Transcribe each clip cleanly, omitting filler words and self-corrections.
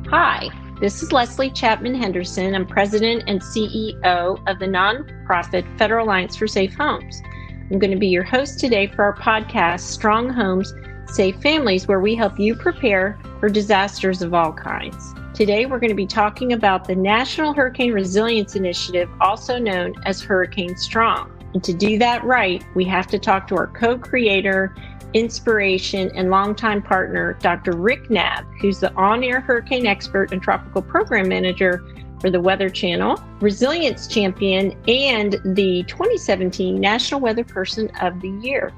Hi, this is Leslie Chapman Henderson. I'm President and CEO of the nonprofit Federal Alliance for Safe Homes. I'm going to be your host today for our podcast, Strong Homes, Safe Families, where we help you prepare for disasters of all kinds. Today, we're going to be talking about the National Hurricane Resilience Initiative, also known as Hurricane Strong. And to do that right, we have to talk to our co-creator, inspiration, and longtime partner, Dr. Rick Knabb, who's the on-air hurricane expert and tropical program manager for the Weather Channel, resilience champion, and the 2017 National Weatherperson of the Year.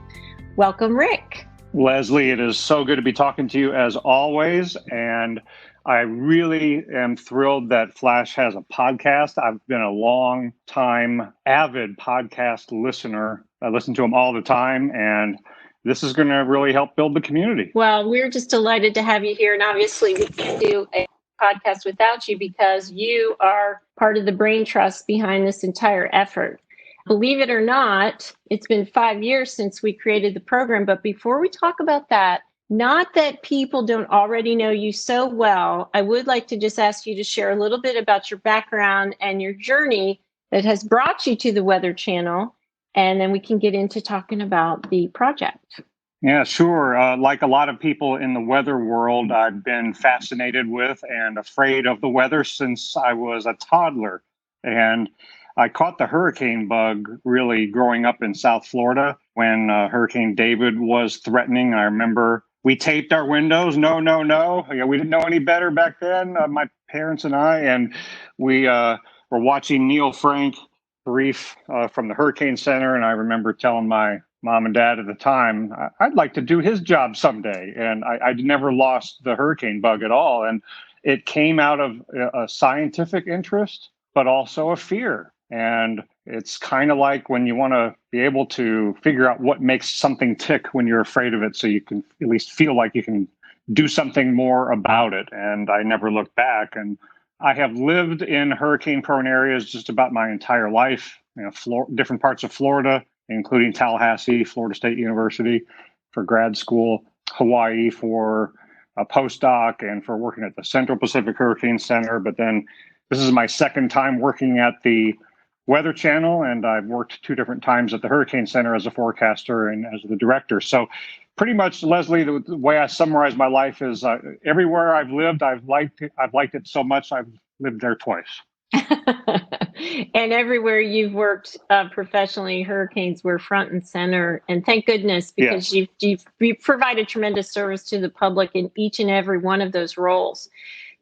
Welcome, Rick. Leslie, it is so good to be talking to you as always, and I really am thrilled that Flash has a podcast. I've been a long time avid podcast listener. I listen to them all the time, and this is going to really help build the community. Well, we're just delighted to have you here, and obviously we can't do a podcast without you because you are part of the brain trust behind this entire effort. Believe it or not, it's been 5 years since we created the program, but before we talk about that, not that people don't already know you so well, I would like to just ask you to share a little bit about your background and your journey that has brought you to the Weather Channel, and then we can get into talking about the project. Yeah, sure. Like a lot of people in the weather world, I've been fascinated with and afraid of the weather since I was a toddler. And I caught the hurricane bug really growing up in South Florida when Hurricane David was threatening. I remember we taped our windows. No. Yeah, we didn't know any better back then, my parents and I. And we were watching Neil Frank brief from the Hurricane Center. And I remember telling my mom and dad at the time, I'd like to do his job someday. And I never lost the hurricane bug at all. And it came out of a scientific interest, but also a fear. And it's kind of like when you want to be able to figure out what makes something tick when you're afraid of it, so you can at least feel like you can do something more about it. And I never looked back. And I have lived in hurricane-prone areas just about my entire life, different parts of Florida, including Tallahassee, Florida State University for grad school, Hawaii for a postdoc, and for working at the Central Pacific Hurricane Center. But then this is my second time working at the Weather Channel, and I've worked 2 different times at the Hurricane Center as a forecaster and as the director. So pretty much, Leslie, the way I summarize my life is everywhere I've lived, I've liked it so much, I've lived there twice. And everywhere you've worked professionally, hurricanes were front and center. And thank goodness, because Yes. you've provided tremendous service to the public in each and every one of those roles.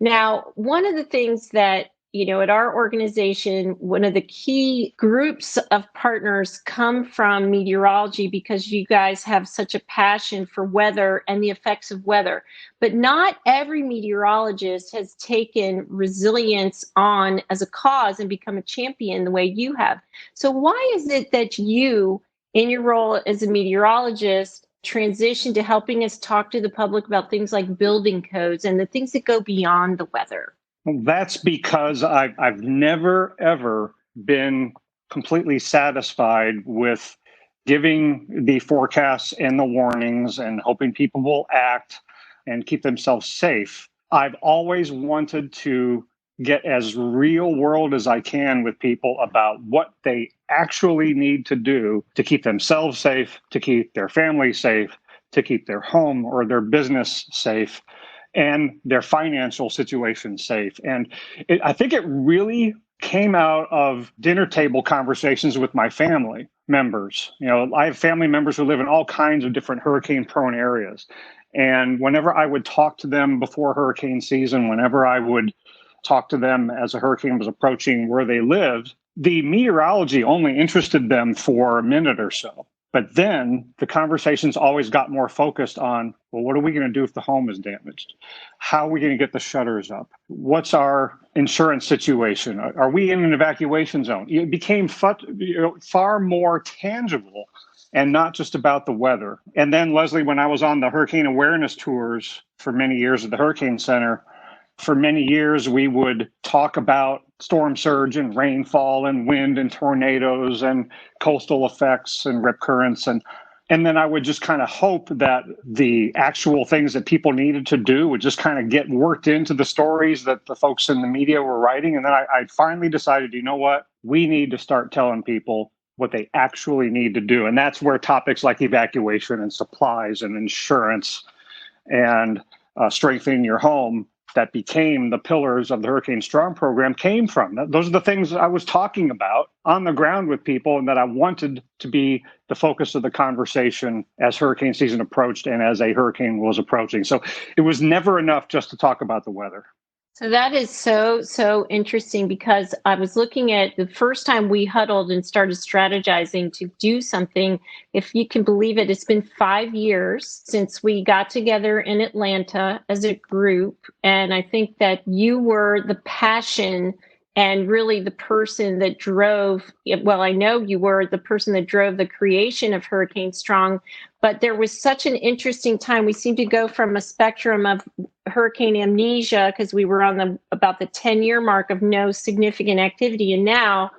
Now, one of the things that, at our organization, one of the key groups of partners come from meteorology, because you guys have such a passion for weather and the effects of weather. But not every meteorologist has taken resilience on as a cause and become a champion the way you have. So why is it that you, in your role as a meteorologist, transition to helping us talk to the public about things like building codes and the things that go beyond the weather? Well, that's because I've never, ever been completely satisfied with giving the forecasts and the warnings and hoping people will act and keep themselves safe. I've always wanted to get as real world as I can with people about what they actually need to do to keep themselves safe, to keep their family safe, to keep their home or their business safe, and their financial situation safe. And I think it really came out of dinner table conversations with my family members. I have family members who live in all kinds of different hurricane-prone areas. And whenever I would talk to them before hurricane season, whenever I would talk to them as a hurricane was approaching where they lived, the meteorology only interested them for a minute or so. But then the conversations always got more focused on, well, what are we going to do if the home is damaged? How are we going to get the shutters up? What's our insurance situation? Are we in an evacuation zone? It became far more tangible and not just about the weather. And then, Leslie, when I was on the hurricane awareness tours for many years at the Hurricane Center, for many years, we would talk about storm surge and rainfall and wind and tornadoes and coastal effects and rip currents. And And then I would just kind of hope that the actual things that people needed to do would just kind of get worked into the stories that the folks in the media were writing. And then I finally decided, you know what? We need to start telling people what they actually need to do. And that's where topics like evacuation and supplies and insurance and strengthening your home that became the pillars of the Hurricane Strong program came from. Those are the things I was talking about on the ground with people and that I wanted to be the focus of the conversation as hurricane season approached and as a hurricane was approaching. So it was never enough just to talk about the weather. So that is so interesting, because I was looking at the first time we huddled and started strategizing to do something. If you can believe it, it's been 5 years since we got together in Atlanta as a group. And I think that you were the passion and really the person that drove, well, I know you were the person that drove the creation of Hurricane Strong, but there was such an interesting time. We seemed to go from a spectrum of hurricane amnesia, because we were on about the 10-year mark of no significant activity. And now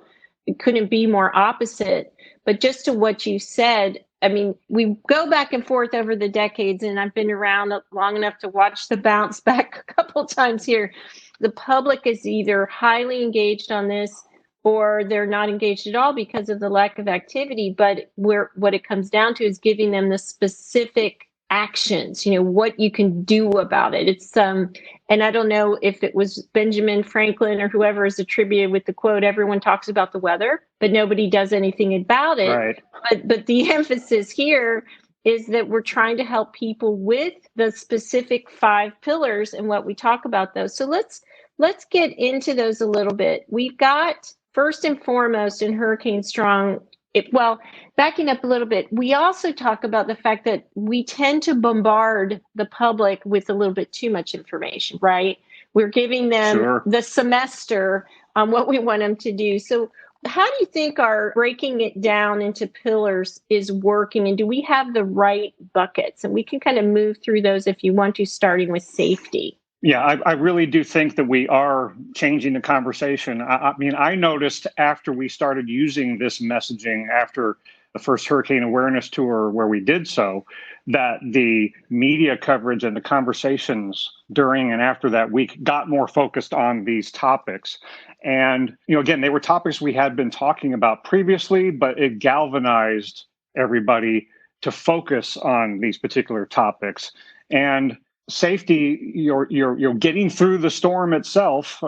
it couldn't be more opposite. But just to what you said, I mean, we go back and forth over the decades, and I've been around long enough to watch the bounce back a couple times here. The public is either highly engaged on this or they're not engaged at all because of the lack of activity. But what it comes down to is giving them the specific actions, what you can do about it. It's and I don't know if it was Benjamin Franklin or whoever is attributed with the quote, everyone talks about the weather, but nobody does anything about it. Right. But the emphasis here is that we're trying to help people with the specific 5 pillars and what we talk about those. So let's get into those a little bit. We've got, first and foremost, in Hurricane Strong, backing up a little bit, we also talk about the fact that we tend to bombard the public with a little bit too much information, right? We're giving them the semester on what we want them to do. So how do you think our breaking it down into pillars is working? And do we have the right buckets? And we can kind of move through those if you want to, starting with safety. Yeah, I really do think that we are changing the conversation. I mean, I noticed after we started using this messaging after the first hurricane awareness tour where we did so, that the media coverage and the conversations during and after that week got more focused on these topics. And, again, they were topics we had been talking about previously, but it galvanized everybody to focus on these particular topics. And safety, you're getting through the storm itself,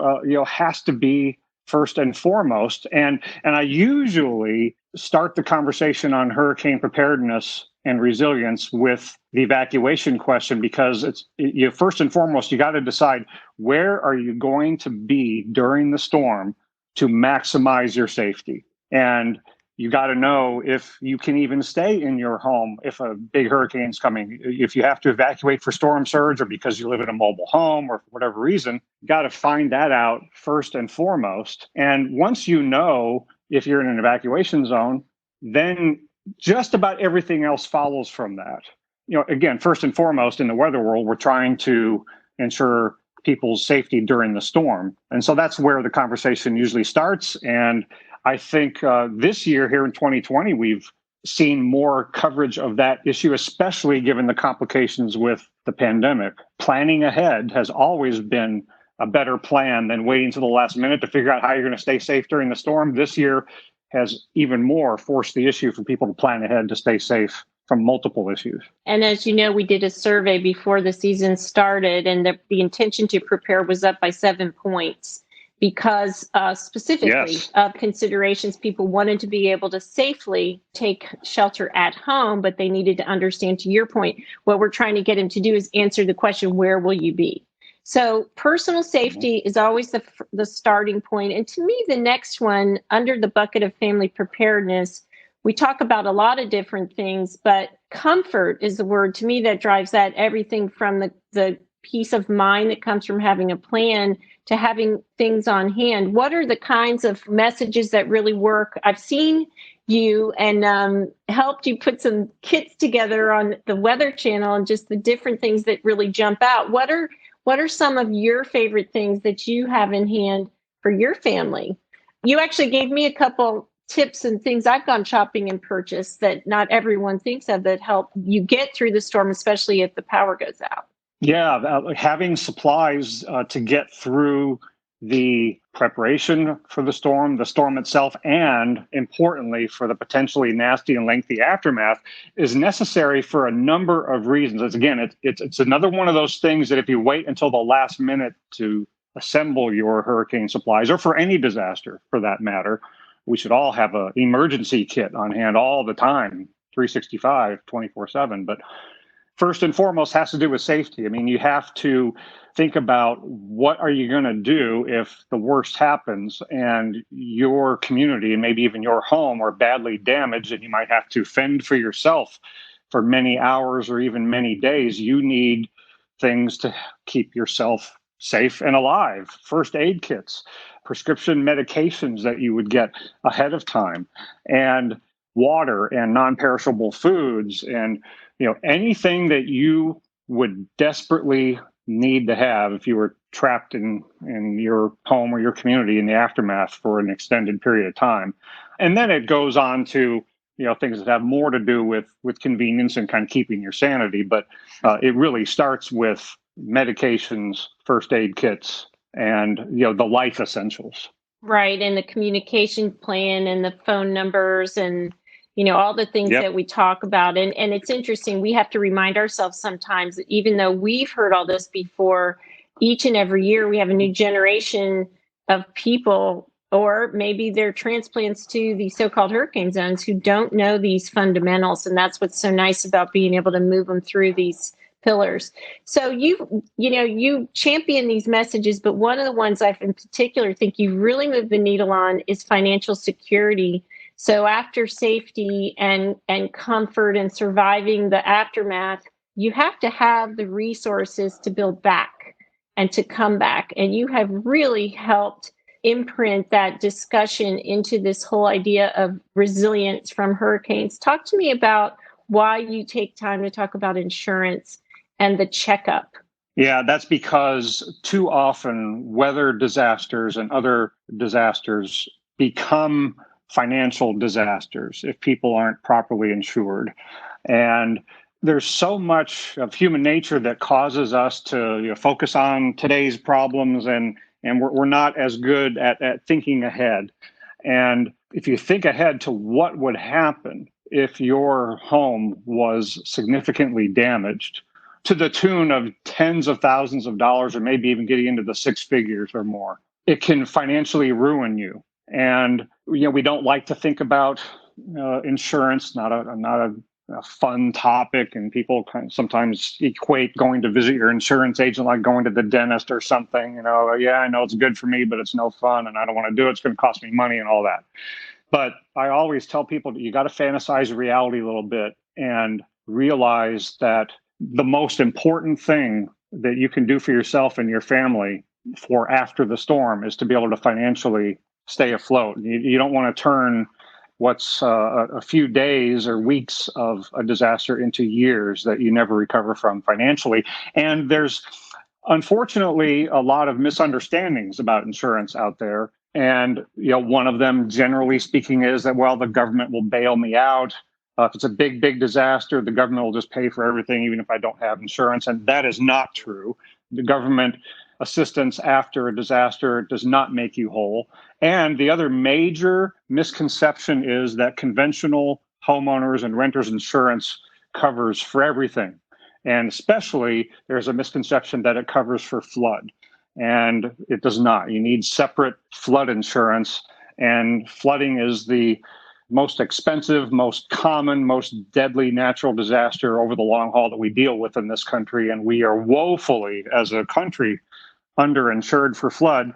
has to be first and foremost. And I usually start the conversation on hurricane preparedness and resilience with the evacuation question, because you first and foremost, you got to decide, where are you going to be during the storm to maximize your safety? And you got to know if you can even stay in your home if a big hurricane's coming. If you have to evacuate for storm surge or because you live in a mobile home or for whatever reason, you got to find that out first and foremost. And once you know if you're in an evacuation zone, then just about everything else follows from that. Again, first and foremost, in the weather world, we're trying to ensure people's safety during the storm. And so that's where the conversation usually starts. And I think this year here in 2020, we've seen more coverage of that issue, especially given the complications with the pandemic. Planning ahead has always been a better plan than waiting to the last minute to figure out how you're going to stay safe during the storm. This year has even more forced the issue for people to plan ahead to stay safe from multiple issues. And as you know, we did a survey before the season started, and the intention to prepare was up by 7 points. Because specifically of considerations, people wanted to be able to safely take shelter at home, but they needed to understand, to your point, what we're trying to get them to do is answer the question, where will you be? So personal safety is always the starting point. And to me, the next one, under the bucket of family preparedness, we talk about a lot of different things, but comfort is the word to me that drives that. Everything from the peace of mind that comes from having a plan to having things on hand. What are the kinds of messages that really work? I've seen you and helped you put some kits together on the Weather Channel and just the different things that really jump out. What are some of your favorite things that you have in hand for your family? You actually gave me a couple tips and things I've gone shopping and purchased that not everyone thinks of that help you get through the storm, especially if the power goes out. Yeah, having supplies to get through the preparation for the storm itself, and importantly, for the potentially nasty and lengthy aftermath is necessary for a number of reasons. It's another one of those things that if you wait until the last minute to assemble your hurricane supplies, or for any disaster for that matter, we should all have an emergency kit on hand all the time, 365, 24/7. But first and foremost has to do with safety. I mean, you have to think about what are you going to do if the worst happens and your community and maybe even your home are badly damaged and you might have to fend for yourself for many hours or even many days. You need things to keep yourself safe and alive. First aid kits, prescription medications that you would get ahead of time, and water and non-perishable foods, and anything that you would desperately need to have if you were trapped in your home or your community in the aftermath for an extended period of time. And then it goes on to things that have more to do with convenience and kind of keeping your sanity. But it really starts with medications, first aid kits, and the life essentials. Right, and the communication plan and the phone numbers and all the things that we talk about. And it's interesting, we have to remind ourselves sometimes that even though we've heard all this before, each and every year we have a new generation of people, or maybe they're transplants to the so-called hurricane zones, who don't know these fundamentals. And that's what's so nice about being able to move them through these pillars. So you champion these messages, but one of the ones I in particular think you really move the needle on is financial security. So after safety and comfort and surviving the aftermath, you have to have the resources to build back and to come back. And you have really helped imprint that discussion into this whole idea of resilience from hurricanes. Talk to me about why you take time to talk about insurance and the checkup. Yeah, that's because too often weather disasters and other disasters become financial disasters if people aren't properly insured. And there's so much of human nature that causes us to focus on today's problems, and we're not as good at thinking ahead. And if you think ahead to what would happen if your home was significantly damaged to the tune of tens of thousands of dollars, or maybe even getting into the six figures or more, it can financially ruin you. And we don't like to think about insurance, not a fun topic, and people sometimes equate going to visit your insurance agent like going to the dentist or something. Yeah, I know it's good for me, but it's no fun, and I don't want to do it. It's going to cost me money and all that. But I always tell people that you got to fantasize reality a little bit and realize that the most important thing that you can do for yourself and your family for after the storm is to be able to financially stay afloat. You don't want to turn what's a few days or weeks of a disaster into years that you never recover from financially. And there's unfortunately a lot of misunderstandings about insurance out there. And one of them, generally speaking, is that, well, the government will bail me out. If it's a big disaster, the government will just pay for everything, even if I don't have insurance. And that is not true. The government assistance after a disaster does not make you whole. And the other major misconception is that conventional homeowners and renters insurance covers for everything. And especially there's a misconception that it covers for flood. And it does not. You need separate flood insurance. And flooding is the most expensive, most common, most deadly natural disaster over the long haul that we deal with in this country. And we are woefully, as a country, underinsured for flood.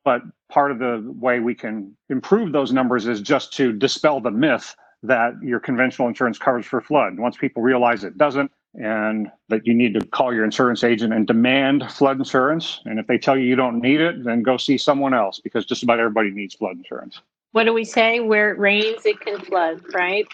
But part of the way we can improve those numbers is just to dispel the myth that your conventional insurance covers for flood. Once people realize it doesn't, and that you need to call your insurance agent and demand flood insurance. And if they tell you don't need it, then go see someone else, because just about everybody needs flood insurance. What do we say? Where it rains, it can flood, right?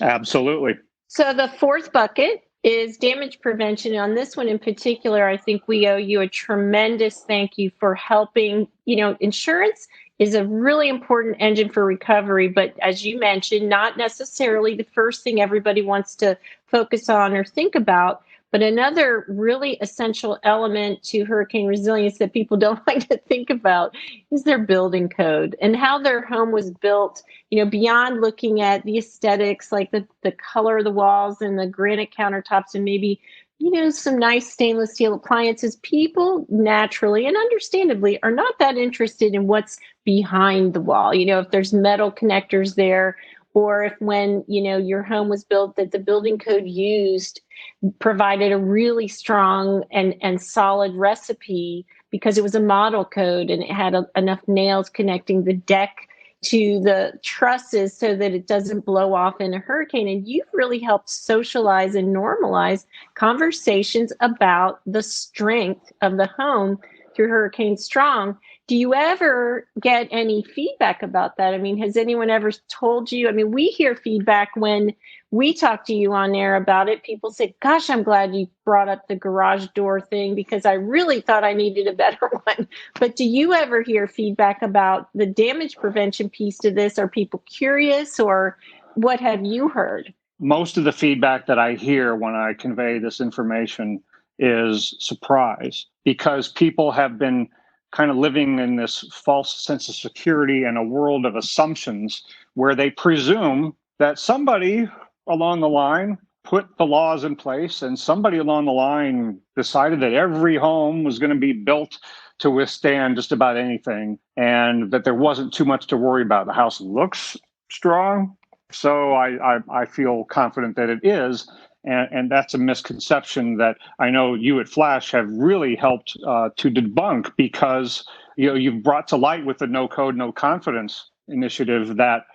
Absolutely. So the fourth bucket is damage prevention. And on this one in particular, I think we owe you a tremendous thank you for helping. Insurance is a really important engine for recovery, but as you mentioned, not necessarily the first thing everybody wants to focus on or think about. But another really essential element to hurricane resilience that people don't like to think about is their building code and how their home was built, beyond looking at the aesthetics, like the color of the walls and the granite countertops and maybe, some nice stainless steel appliances. People naturally and understandably are not that interested in what's behind the wall. If there's metal connectors there, or if when, your home was built that the building code used provided a really strong and solid recipe because it was a model code and it had enough nails connecting the deck to the trusses so that it doesn't blow off in a hurricane. And you've really helped socialize and normalize conversations about the strength of the home through Hurricane Strong. Do you ever get any feedback about that? I mean, has anyone ever told you? I mean, we hear feedback when we talk to you on air about it. People say, gosh, I'm glad you brought up the garage door thing because I really thought I needed a better one. But do you ever hear feedback about the damage prevention piece to this? Are people curious, or what have you heard? Most of the feedback that I hear when I convey this information is surprise, because people have been kind of living in this false sense of security and a world of assumptions where they presume that somebody along the line put the laws in place and somebody along the line decided that every home was going to be built to withstand just about anything and that there wasn't too much to worry about. The house looks strong, so I feel confident that it is. And that's a misconception that I know you at Flash have really helped to debunk, because you've brought to light with the No Code, No Confidence initiative that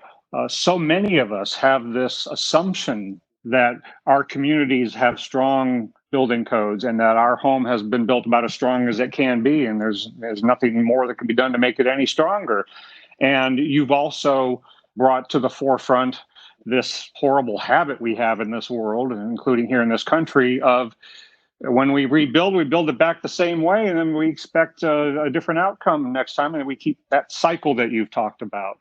so many of us have this assumption that our communities have strong building codes and that our home has been built about as strong as it can be, and there's nothing more that can be done to make it any stronger. And you've also brought to the forefront this horrible habit we have in this world, including here in this country, of when we build it back the same way, and then we expect a different outcome next time. And we keep that cycle that you've talked about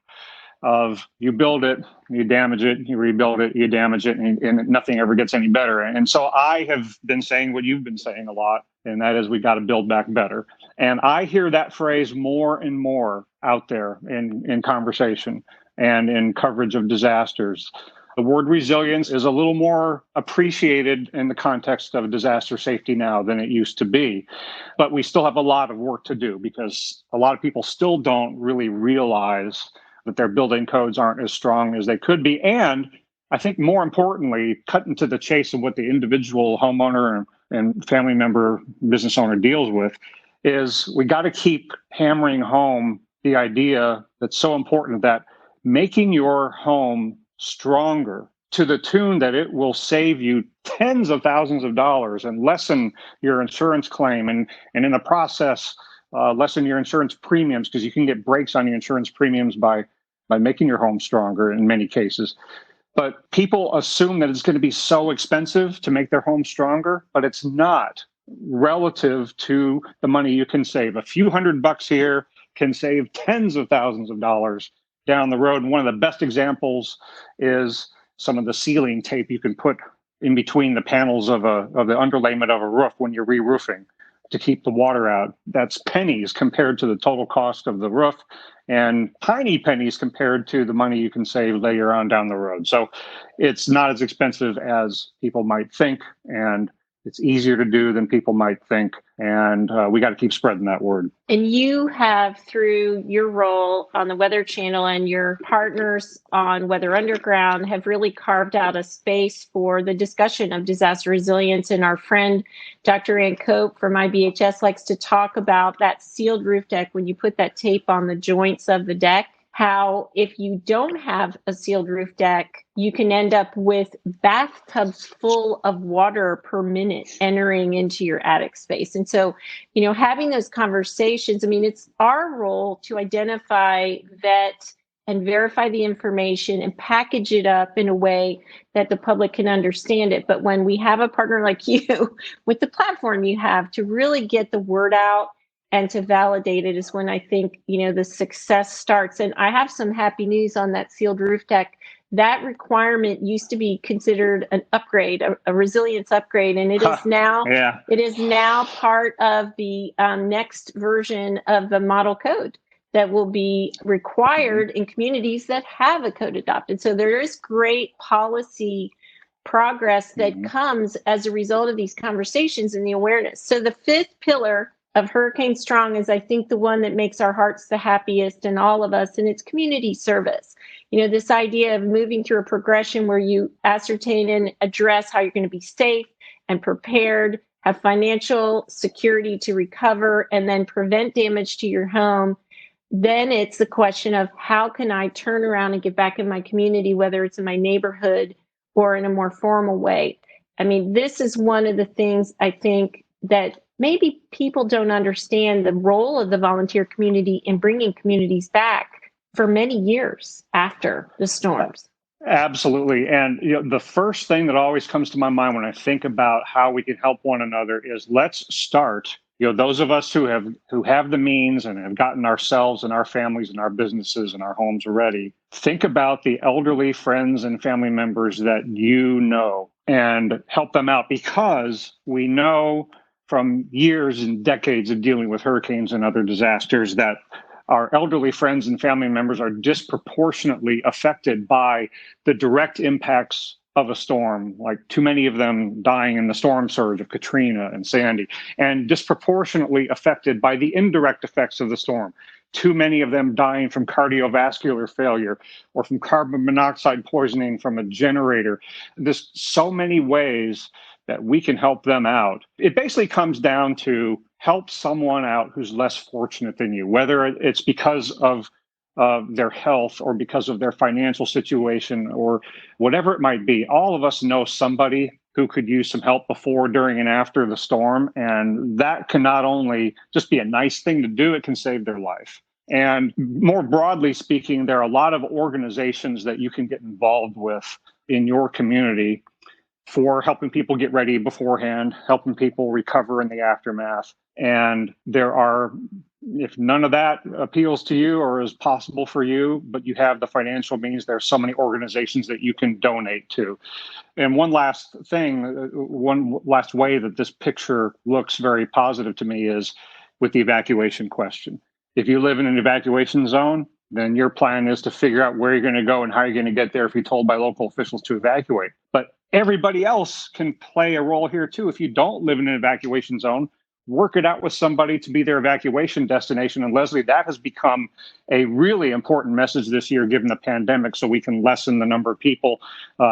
of you build it, you damage it, you rebuild it, you damage it, and nothing ever gets any better. And so I have been saying what you've been saying a lot, and that is we got to build back better. And I hear that phrase more and more out there in conversation and in coverage of disasters. The word resilience is a little more appreciated in the context of disaster safety now than it used to be. But we still have a lot of work to do, because a lot of people still don't really realize that their building codes aren't as strong as they could be. And I think more importantly, cutting to the chase of what the individual homeowner and family member, business owner deals with, is we got to keep hammering home the idea that's so important, that making your home stronger to the tune that it will save you tens of thousands of dollars and lessen your insurance claim, and in the process, lessen your insurance premiums, because you can get breaks on your insurance premiums by making your home stronger in many cases. But people assume that it's going to be so expensive to make their home stronger, but it's not, relative to the money you can save. A few $100 here can save tens of thousands of dollars down the road. And one of the best examples is some of the ceiling tape you can put in between the panels of the underlayment of a roof when you're re-roofing to keep the water out. That's pennies compared to the total cost of the roof, and tiny pennies compared to the money you can save later on down the road. So it's not as expensive as people might think, and it's easier to do than people might think. And we got to keep spreading that word. And you have, through your role on the Weather Channel and your partners on Weather Underground, have really carved out a space for the discussion of disaster resilience. And our friend, Dr. Ann Cope from IBHS, likes to talk about that sealed roof deck when you put that tape on the joints of the deck. How if you don't have a sealed roof deck, you can end up with bathtubs full of water per minute entering into your attic space. And so, having those conversations, I mean, it's our role to identify, vet, and verify the information and package it up in a way that the public can understand it. But when we have a partner like you with the platform you have to really get the word out and to validate it is when I think, the success starts. And I have some happy news on that sealed roof deck. That requirement used to be considered an upgrade, a resilience upgrade, and it is now it is now part of the next version of the model code that will be required in communities that have a code adopted. So there is great policy progress that comes as a result of these conversations and the awareness. So the fifth pillar of Hurricane Strong is, I think, the one that makes our hearts the happiest in all of us, and it's community service. This idea of moving through a progression where you ascertain and address how you're going to be safe and prepared, have financial security to recover, and then prevent damage to your home. Then it's the question of how can I turn around and get back in my community, whether it's in my neighborhood or in a more formal way. I mean, this is one of the things I think that maybe people don't understand the role of the volunteer community in bringing communities back for many years after the storms. Absolutely. And the first thing that always comes to my mind when I think about how we can help one another is let's start, those of us who have the means and have gotten ourselves and our families and our businesses and our homes ready, think about the elderly friends and family members that and help them out, because we know from years and decades of dealing with hurricanes and other disasters that our elderly friends and family members are disproportionately affected by the direct impacts of a storm, like too many of them dying in the storm surge of Katrina and Sandy, and disproportionately affected by the indirect effects of the storm. Too many of them dying from cardiovascular failure or from carbon monoxide poisoning from a generator. There's so many ways that we can help them out. It basically comes down to help someone out who's less fortunate than you, whether it's because of their health or because of their financial situation or whatever it might be. All of us know somebody who could use some help before, during, and after the storm. And that can not only just be a nice thing to do, it can save their life. And more broadly speaking, there are a lot of organizations that you can get involved with in your community for helping people get ready beforehand, helping people recover in the aftermath. And there are, if none of that appeals to you or is possible for you, but you have the financial means, there are so many organizations that you can donate to. And one last thing, one last way that this picture looks very positive to me is with the evacuation question. If you live in an evacuation zone, then your plan is to figure out where you're going to go and how you're going to get there if you're told by local officials to evacuate. But everybody else can play a role here too. If you don't live in an evacuation zone, work it out with somebody to be their evacuation destination. And Leslie, that has become a really important message this year, given the pandemic, so we can lessen the number of people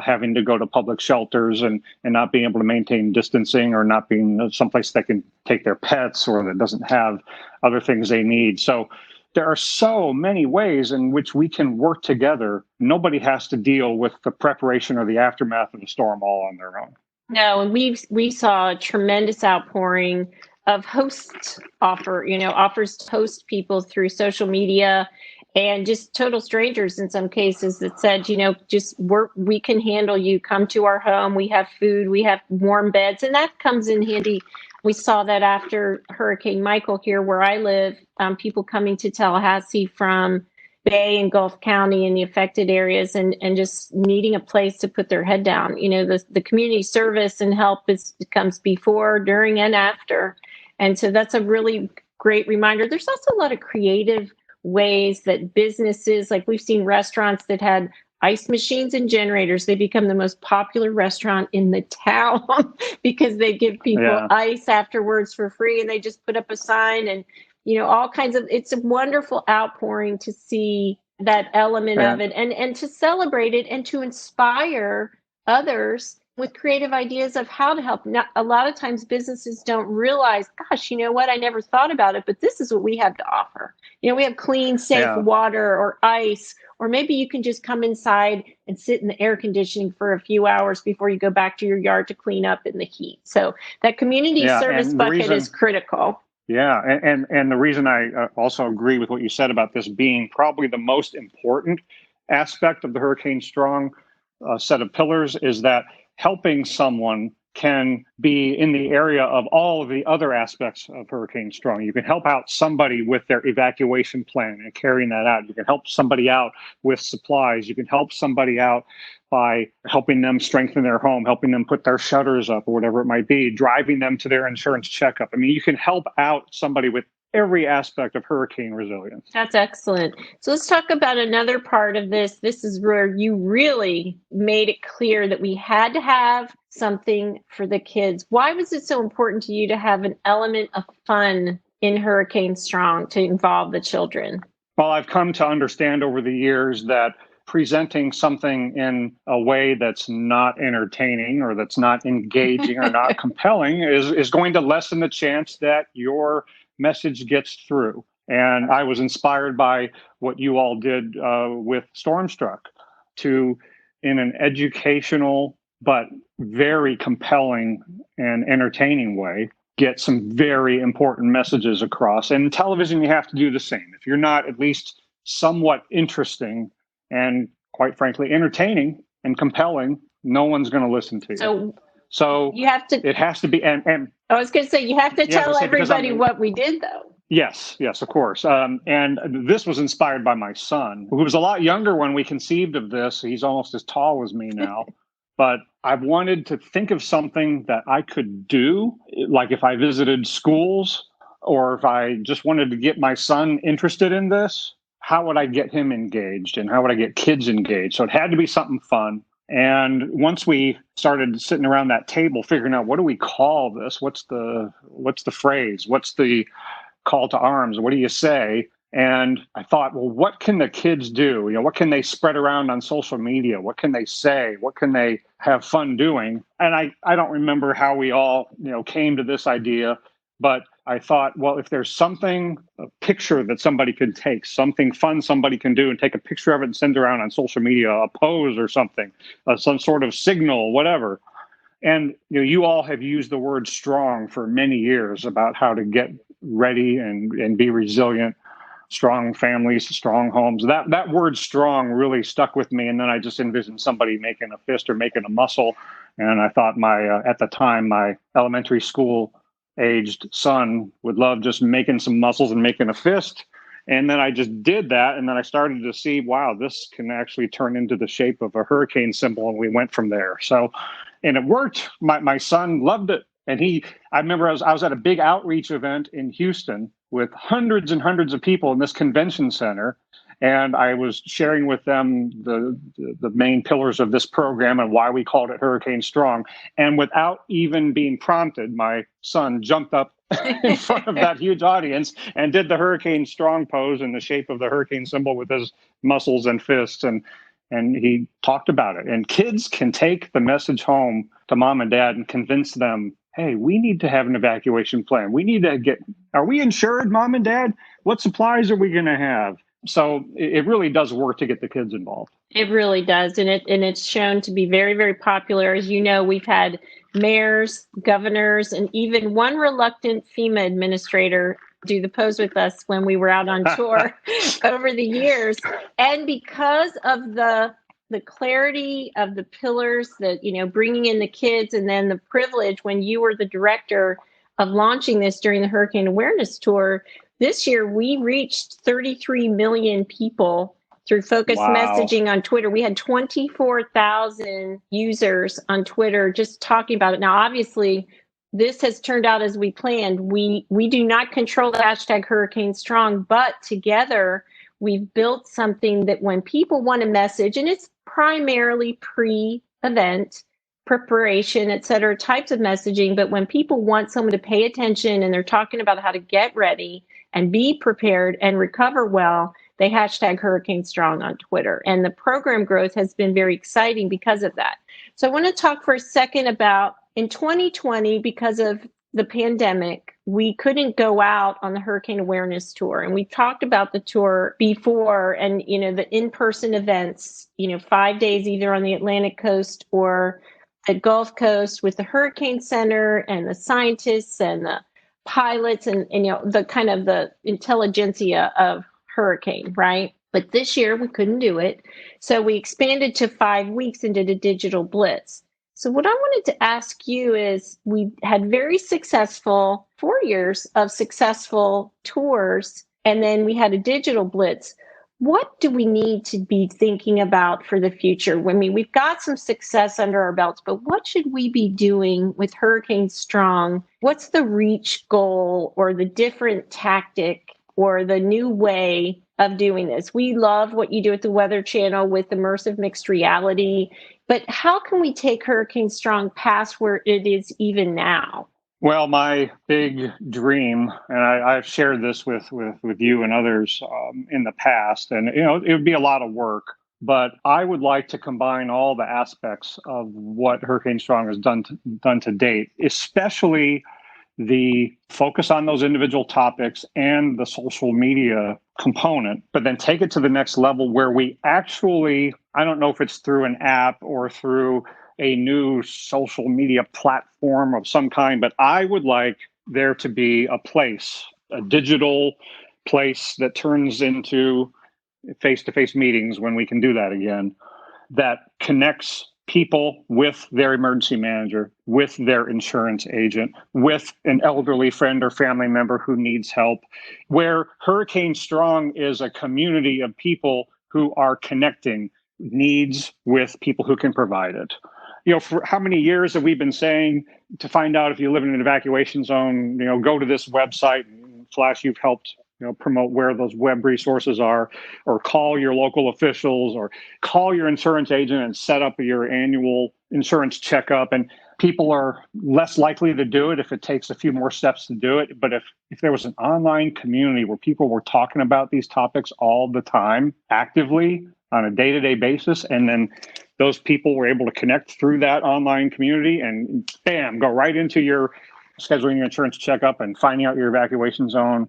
having to go to public shelters and not being able to maintain distancing, or not being someplace that can take their pets or that doesn't have other things they need. So there are so many ways in which we can work together. Nobody has to deal with the preparation or the aftermath of the storm all on their own. No, and we saw a tremendous outpouring of offers to host people through social media, and just total strangers in some cases that said, we can handle you. Come to our home. We have food. We have warm beds. And that comes in handy. We saw that after Hurricane Michael here where I live, people coming to Tallahassee from Bay and Gulf County and the affected areas, and just needing a place to put their head down. The community service and help comes before, during, and after. And so that's a really great reminder. There's also a lot of creative ways that businesses, like we've seen restaurants that had ice machines and generators. They become the most popular restaurant in the town because they give people ice afterwards for free, and they just put up a sign and, all kinds of, it's a wonderful outpouring to see that element of it and to celebrate it and to inspire others with creative ideas of how to help. Now, a lot of times businesses don't realize, gosh, you know what? I never thought about it, but this is what we have to offer. We have clean, safe water or ice, or maybe you can just come inside and sit in the air conditioning for a few hours before you go back to your yard to clean up in the heat. So that community service bucket is critical. Yeah, and the reason I also agree with what you said about this being probably the most important aspect of the Hurricane Strong set of pillars is that helping someone can be in the area of all of the other aspects of Hurricane Strong. You can help out somebody with their evacuation plan and carrying that out. You can help somebody out with supplies. You can help somebody out by helping them strengthen their home, helping them put their shutters up or whatever it might be, driving them to their insurance checkup. I mean, you can help out somebody with every aspect of hurricane resilience. That's excellent. So let's talk about another part of this. This is where you really made it clear that we had to have something for the kids. Why was it so important to you to have an element of fun in Hurricane Strong to involve the children? Well, I've come to understand over the years that presenting something in a way that's not entertaining or that's not engaging or not compelling is going to lessen the chance that your message gets through. And I was inspired by what you all did with Stormstruck to, in an educational but very compelling and entertaining way, get some very important messages across. And in television, you have to do the same. If you're not at least somewhat interesting and, quite frankly, entertaining and compelling, no one's going to listen to you. So you have to. It has to be. And I was going to say, you have to tell everybody what we did, though. Yes, of course. And this was inspired by my son, who was a lot younger when we conceived of this. He's almost as tall as me now. But I wanted to think of something that I could do, like if I visited schools or if I just wanted to get my son interested in this, how would I get him engaged and how would I get kids engaged? So it had to be something fun. And once we started sitting around that table figuring out, what do we call this? What's the phrase? What's the call to arms? What do you say? And I thought, well, what can the kids do? What can they spread around on social media? What can they say? What can they have fun doing? And I don't remember how we all, came to this idea, but I thought, well, if there's a picture that somebody could take, something fun somebody can do and take a picture of it and send it around on social media, a pose or something, some sort of signal, whatever. And you all have used the word strong for many years about how to get ready and be resilient, strong families, strong homes. That word strong really stuck with me. And then I just envisioned somebody making a fist or making a muscle. And I thought at the time, my elementary school aged son would love just making some muscles and making a fist. And then I just did that. And then I started to see, wow, this can actually turn into the shape of a hurricane symbol. And we went from there. And it worked. My son loved it. And I remember I was at a big outreach event in Houston with hundreds and hundreds of people in this convention center. And I was sharing with them the main pillars of this program and why we called it Hurricane Strong. And without even being prompted, my son jumped up in front of that huge audience and did the Hurricane Strong pose in the shape of the hurricane symbol with his muscles and fists. And he talked about it. And kids can take the message home to mom and dad and convince them, hey, we need to have an evacuation plan. We need to are we insured, mom and dad? What supplies are we going to have? So it really does work to get the kids involved. It really does. And it's shown to be very, very popular. As you know, we've had mayors, governors, and even one reluctant FEMA administrator do the pose with us when we were out on tour over the years. And because of the clarity of the pillars, that, bringing in the kids, and then the privilege when you were the director of launching this during the Hurricane Awareness Tour, this year we reached 33 million people through focused messaging on Twitter. We had 24,000 users on Twitter just talking about it. Now, obviously, this has turned out as we planned. We do not control the hashtag Hurricane Strong, but together we've built something that when people want a message, and it's primarily pre-event preparation, et cetera, types of messaging, but when people want someone to pay attention and they're talking about how to get ready and be prepared and recover well, they hashtag Hurricane Strong on Twitter. And the program growth has been very exciting because of that. So I want to talk for a second about in 2020, because of the pandemic, we couldn't go out on the Hurricane Awareness Tour. And we talked about the tour before and, the in-person events, 5 days either on the Atlantic coast or the Gulf Coast with the Hurricane Center and the scientists and the pilots and the kind of the intelligentsia of hurricane, right? But this year we couldn't do it. So we expanded to 5 weeks and did a digital blitz. So what I wanted to ask you is, we had very successful 4 years of successful tours, and then we had a digital blitz. What do we need to be thinking about for the future? I mean, we've got some success under our belts, but what should we be doing with Hurricane Strong? What's the reach goal or the different tactic or the new way of doing this? We love what you do at the Weather Channel with immersive mixed reality, but how can we take Hurricane Strong past where it is even now? Well, my big dream, and I've shared this with you and others in the past, and it would be a lot of work, but I would like to combine all the aspects of what Hurricane Strong has done to date, especially the focus on those individual topics and the social media component, but then take it to the next level where we actually, I don't know if it's through an app or through a new social media platform of some kind, but I would like there to be a place, a digital place that turns into face-to-face meetings when we can do that again, that connects people with their emergency manager, with their insurance agent, with an elderly friend or family member who needs help, where Hurricane Strong is a community of people who are connecting needs with people who can provide it. For how many years have we been saying, to find out if you live in an evacuation zone, go to this website and flash you've helped promote where those web resources are, or call your local officials, or call your insurance agent and set up your annual insurance checkup. And people are less likely to do it if it takes a few more steps to do it. But if there was an online community where people were talking about these topics all the time, actively, on a day-to-day basis, and then those people were able to connect through that online community and bam, go right into your scheduling your insurance checkup and finding out your evacuation zone.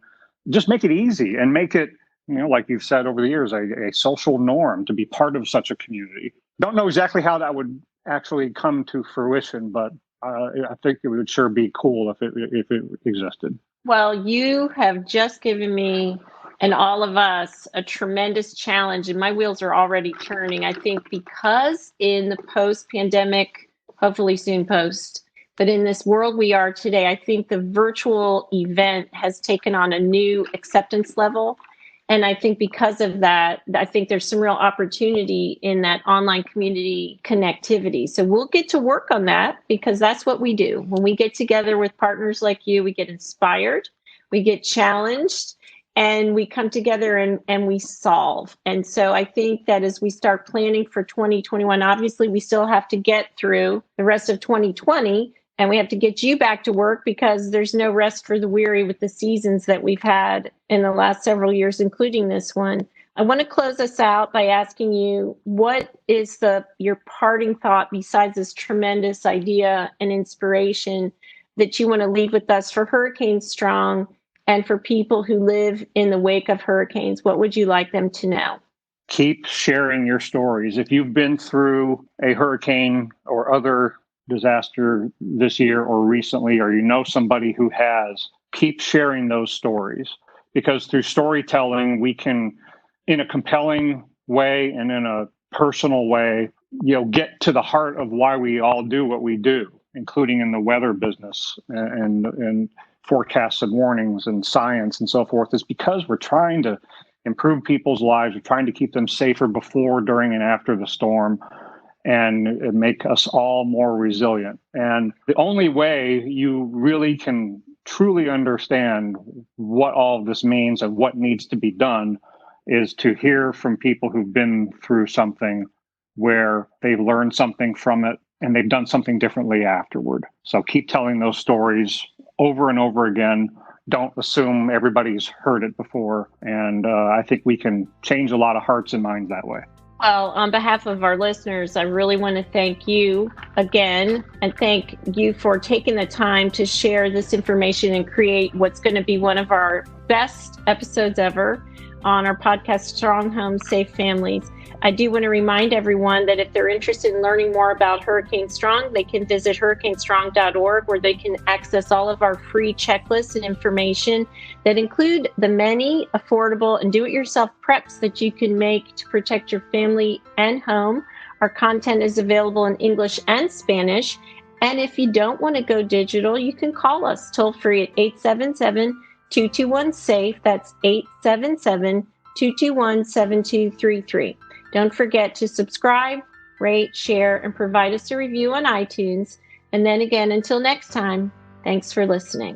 Just make it easy and make it, like you've said over the years, a social norm to be part of such a community. Don't know exactly how that would actually come to fruition, but I think it would sure be cool if it existed. Well, you have just given me and all of us a tremendous challenge, and my wheels are already turning. I think because in the post-pandemic, hopefully soon post, but in this world we are today, I think the virtual event has taken on a new acceptance level. And I think because of that, I think there's some real opportunity in that online community connectivity. So we'll get to work on that, because that's what we do. When we get together with partners like you, we get inspired, we get challenged, and we come together and we solve. And so I think that as we start planning for 2021, obviously we still have to get through the rest of 2020, and we have to get you back to work, because there's no rest for the weary with the seasons that we've had in the last several years, including this one. I want to close us out by asking you, what is your parting thought besides this tremendous idea and inspiration that you want to leave with us for Hurricane Strong and for people who live in the wake of hurricanes? What would you like them to know? Keep sharing your stories. If you've been through a hurricane or other disaster this year or recently, or somebody who has, keep sharing those stories, because through storytelling, we can, in a compelling way and in a personal way, get to the heart of why we all do what we do, including in the weather business and forecasts and warnings and science and so forth. Is because we're trying to improve people's lives. We're trying to keep them safer before, during, and after the storm, and make us all more resilient. And the only way you really can truly understand what all of this means and what needs to be done is to hear from people who've been through something where they've learned something from it and they've done something differently afterward. So keep telling those stories over and over again. Don't assume everybody's heard it before. And I think we can change a lot of hearts and minds that way. Well, on behalf of our listeners, I really want to thank you again, and thank you for taking the time to share this information and create what's going to be one of our best episodes ever on our podcast, Strong Homes, Safe Families. I do want to remind everyone that if they're interested in learning more about Hurricane Strong, they can visit hurricanestrong.org, where they can access all of our free checklists and information that include the many affordable and do-it-yourself preps that you can make to protect your family and home. Our content is available in English and Spanish. And if you don't want to go digital, you can call us toll free at 877-221-SAFE. That's 877-221-7233. Don't forget to subscribe, rate, share, and provide us a review on iTunes. And then again, until next time, thanks for listening.